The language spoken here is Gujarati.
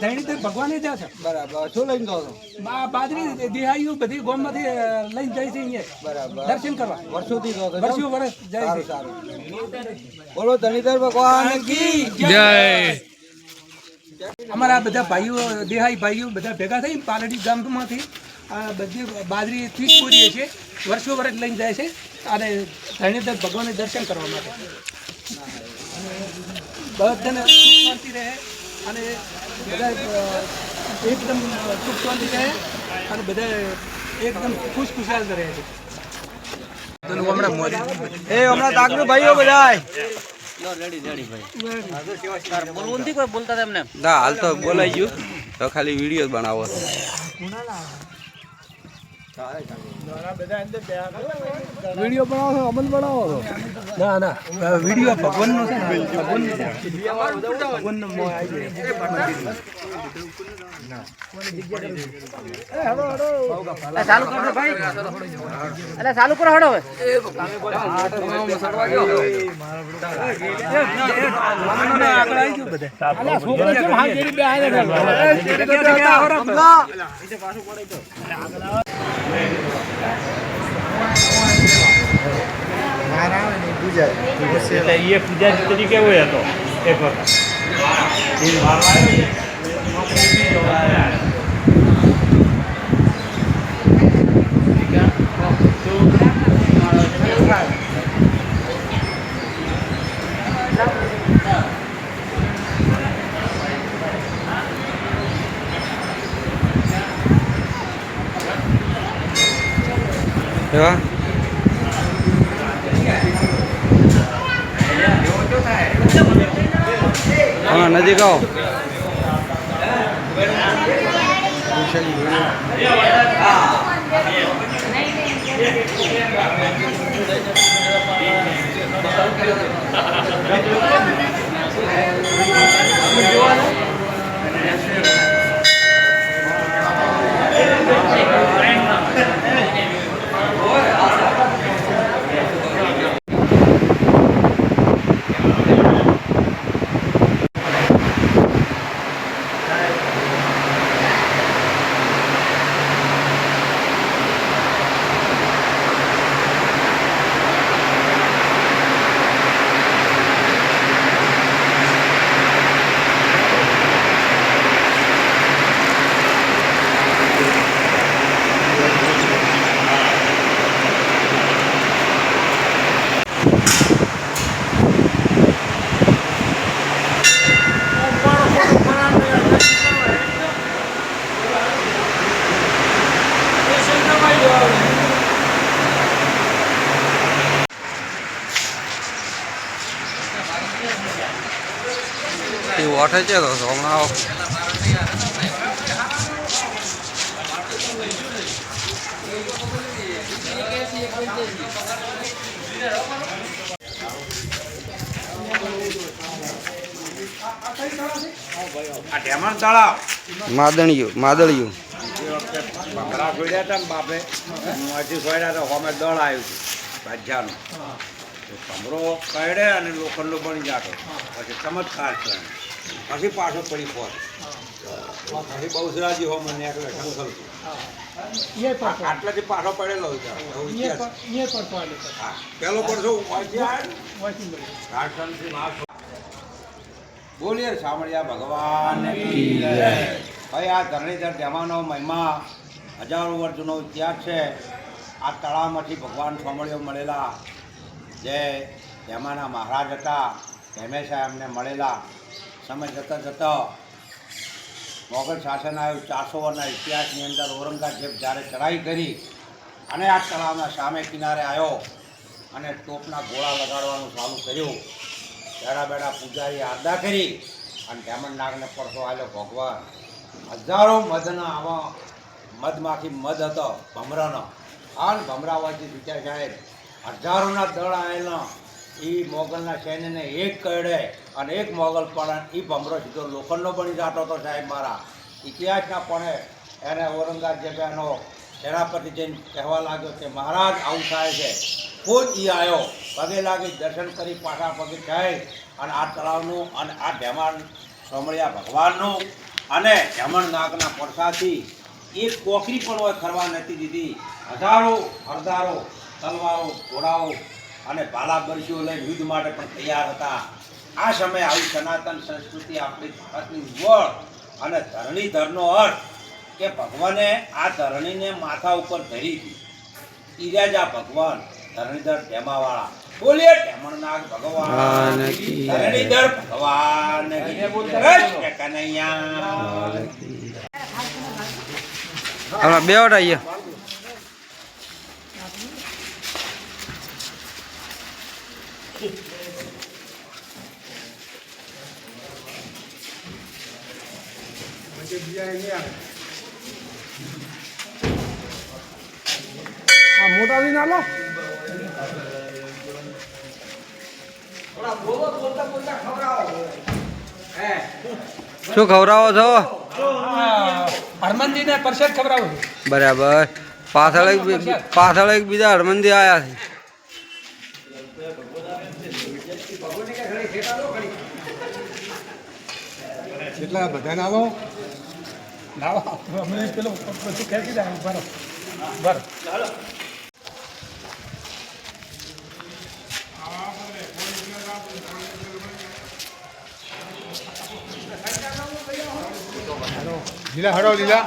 ધણીધર ભગવાને ત્યાં છે. બરાબર. શું લઈને દો છો? બાજરી દેહાયું બધી ગામમાંથી લઈને જાય છે અહીંયા. બરાબર. દર્શન કરવા વર્ષોથી દો છો? વર્ષો વર્ષ જાય છે. સારું. બોલો ધણીધર ભગવાન કી જય. અમારા બધા ભાઈઓ દેહાઈ ભાઈઓ બધા ભેગા થઈ પાલડી ગામમાંથી આ બધી બાજરી થી પૂરી છે. વર્ષો વર્ષ લઈને જાય છે અને ધણીધર ભગવાનને દર્શન કરવા માટે. બધાને સુખ શાંતિ રહે અને બધા એકદમ સુખ શાંતિ રહે અને બધા એકદમ ખુશખુશાલ રહે છે. હમણાં તાકનું ભાઈઓ બધા હાલ તો બોલાઈ ગયું તો ખાલી વિડીયો બનાવો. વિડીયો બનાવો છો? અમન બનાવો છો? ના ના વિડીયો ભગવાનનો છે ને ભગવાનનો મોહ આવી જાય. ચાલુ કરો ભાઈ, એટલે ચાલુ કરો હડો હવે. આગળ આવી ગયું બધા. ये पूजारी तरीके हुए तो एक હા નજીક આવો. વોટ છે તો હમણાં માદળિયું ભમરા છોડ્યા હતા ને બાપે હજી છોડ્યા તો હોમે દળ આવ્યું હતું ભાજ્યાનું ભમરો કડે અને લોખંડનો બની જાતો પછી ચમત્કાર છે પછી પાછો પડી પહોંચ પછી બહુસરાજી હોમ નીકળે શંખલતું આટલાથી પાછો પડેલો પેલો પડશો બોલીએ સામળિયા ભગવાન ભાઈ. આ ધરણીધર જમાનો મહિમા હજારો વર્ષ જૂનો ઇતિહાસ છે. આ તળાવમાંથી ભગવાન સામળીઓ મળેલા જે જમાના મહારાજ હતા હંમેશા એમને મળેલા. સમય જતાં જતાં મોગલ શાસન આવ્યું. 400 વર્ષના ઇતિહાસની અંદર ઔરંગઝેબ જ્યારે ચડાઈ કરી અને આ તળાવના સામે કિનારે આવ્યો અને તોપના ગોળા લગાડવાનું ચાલુ કર્યું. બેડા બેડા પૂજારી આરડા કરી અને ઢેમણ નાગને પડતો આવ્યો ભગવાન. હજારો મધના આવા મધમાંથી મધ હતો ભમરાનો. આ ભમરાવાથી વિચાર સાહેબ હજારોના દળ આવેલા એ મોગલના સૈન્યને એક કરડે અને એક મોગલ પણ એ ભમરો સીધો લોખંડનો બની જતો હતો સાહેબ. મારા ઇતિહાસના પણ એને ઔરંગઝેબ એનો સેનાપતિ જઈને કહેવા લાગ્યો કે મહારાજ આવું થાય છે. ખુદ એ આવ્યો, પગે લાગી દર્શન કરી પાછા પગે જાય અને આ તળાવનું અને આ ઢેમાણ સામળિયા ભગવાનનું અને જમણ નાગના પડસાથી એક કોકરી પણ હોય ખરવા નથી દીધી. હજારો હરદારો તલવારો ઘોડાઓ અને ભાલા બરશીઓ લઈને યુદ્ધ માટે પણ તૈયાર હતા. આ સમયે આવી સનાતન સંસ્કૃતિ આપણી ભારતની વળ અને ધરણીધરનો અર્થ કે ભગવાને આ ધરણીને માથા ઉપર ધરી હતી. ઈરાજા ભગવાન ધરણીધર ટેમાવાળા. બોલીએ ટેમણનાગ ભગવાન કી જય. ધરણીધર ભગવાન કી જય. કૃષ્ણ કનૈયા. હમણાં બે વટ આવીએ. મોટા બી ના લો. શું ખવડાવો છો? હરમંદીને પરસેદ ખવડાવું છું. બરાબર. પાછળ એક બીજા હરમંદી આયા છે. કેટલા બધા ના આવો લાવો અમે પેલો બધું ખેંચી જાય બરો બરો લીલા હડો લીલા